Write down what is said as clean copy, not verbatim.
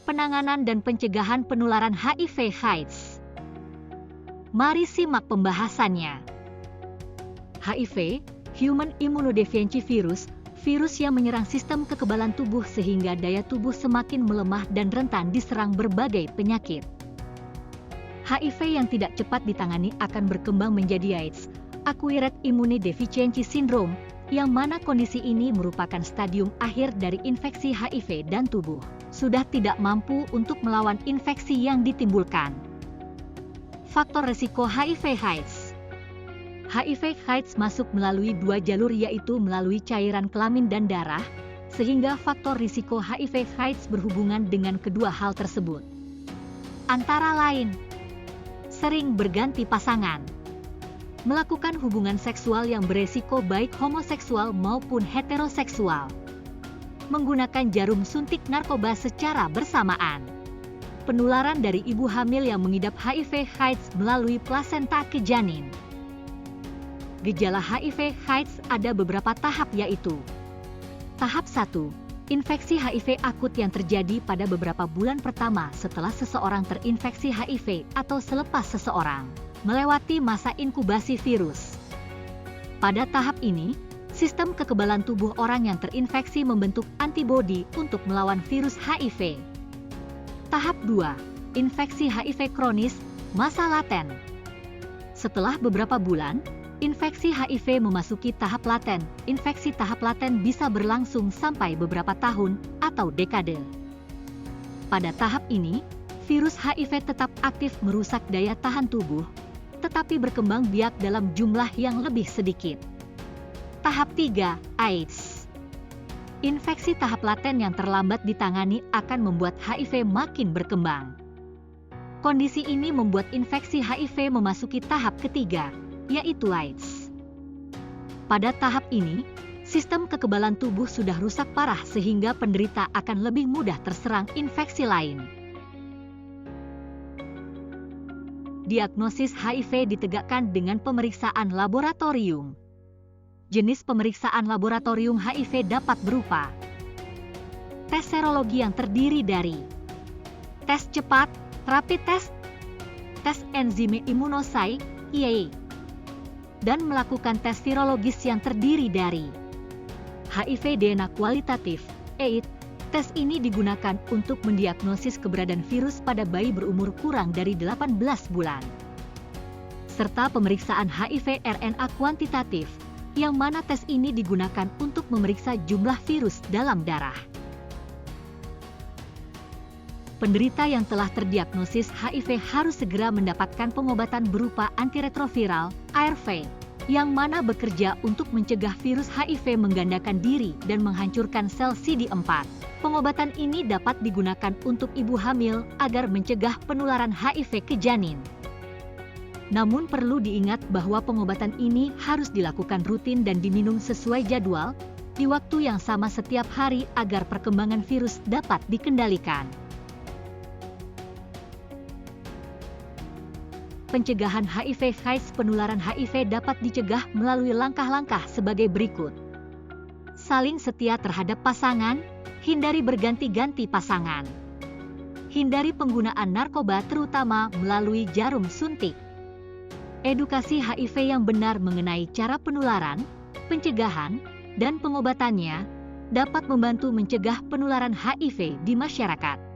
penanganan dan pencegahan penularan HIV/AIDS. Mari simak pembahasannya. HIV, Human Immunodeficiency Virus, virus yang menyerang sistem kekebalan tubuh sehingga daya tubuh semakin melemah dan rentan diserang berbagai penyakit. HIV yang tidak cepat ditangani akan berkembang menjadi AIDS, Acquired Immunodeficiency Syndrome, yang mana kondisi ini merupakan stadium akhir dari infeksi HIV dan tubuh sudah tidak mampu untuk melawan infeksi yang ditimbulkan. Faktor risiko HIV/AIDS. HIV/AIDS masuk melalui dua jalur, yaitu melalui cairan kelamin dan darah, sehingga faktor risiko HIV/AIDS berhubungan dengan kedua hal tersebut. Antara lain, sering berganti pasangan, melakukan hubungan seksual yang beresiko baik homoseksual maupun heteroseksual, menggunakan jarum suntik narkoba secara bersamaan, penularan dari ibu hamil yang mengidap HIV/AIDS melalui plasenta ke janin. Gejala HIV/AIDS ada beberapa tahap, yaitu tahap 1, infeksi HIV akut yang terjadi pada beberapa bulan pertama setelah seseorang terinfeksi HIV atau selepas seseorang melewati masa inkubasi virus. Pada tahap ini, sistem kekebalan tubuh orang yang terinfeksi membentuk antibodi untuk melawan virus HIV. Tahap 2, infeksi HIV kronis, masa laten. Setelah beberapa bulan, infeksi HIV memasuki tahap laten. Infeksi tahap laten bisa berlangsung sampai beberapa tahun atau dekade. Pada tahap ini, virus HIV tetap aktif merusak daya tahan tubuh, tetapi berkembang biak dalam jumlah yang lebih sedikit. Tahap 3, AIDS. Infeksi tahap laten yang terlambat ditangani akan membuat HIV makin berkembang. Kondisi ini membuat infeksi HIV memasuki tahap ketiga, yaitu AIDS. Pada tahap ini, sistem kekebalan tubuh sudah rusak parah sehingga penderita akan lebih mudah terserang infeksi lain. Diagnosis HIV ditegakkan dengan pemeriksaan laboratorium. Jenis pemeriksaan laboratorium HIV dapat berupa tes serologi yang terdiri dari tes cepat, rapid test, tes enzim imunosai, IgE, dan melakukan tes virologis yang terdiri dari HIV DNA kualitatif, AIDS. Tes ini digunakan untuk mendiagnosis keberadaan virus pada bayi berumur kurang dari 18 bulan. Serta pemeriksaan HIV RNA kuantitatif, yang mana tes ini digunakan untuk memeriksa jumlah virus dalam darah. Penderita yang telah terdiagnosis HIV harus segera mendapatkan pengobatan berupa antiretroviral, ARV, yang mana bekerja untuk mencegah virus HIV menggandakan diri dan menghancurkan sel CD4. Pengobatan ini dapat digunakan untuk ibu hamil agar mencegah penularan HIV ke janin. Namun perlu diingat bahwa pengobatan ini harus dilakukan rutin dan diminum sesuai jadwal, di waktu yang sama setiap hari agar perkembangan virus dapat dikendalikan. Pencegahan HIV/AIDS. Penularan HIV dapat dicegah melalui langkah-langkah sebagai berikut. Saling setia terhadap pasangan, hindari berganti-ganti pasangan. Hindari penggunaan narkoba terutama melalui jarum suntik. Edukasi HIV yang benar mengenai cara penularan, pencegahan, dan pengobatannya dapat membantu mencegah penularan HIV di masyarakat.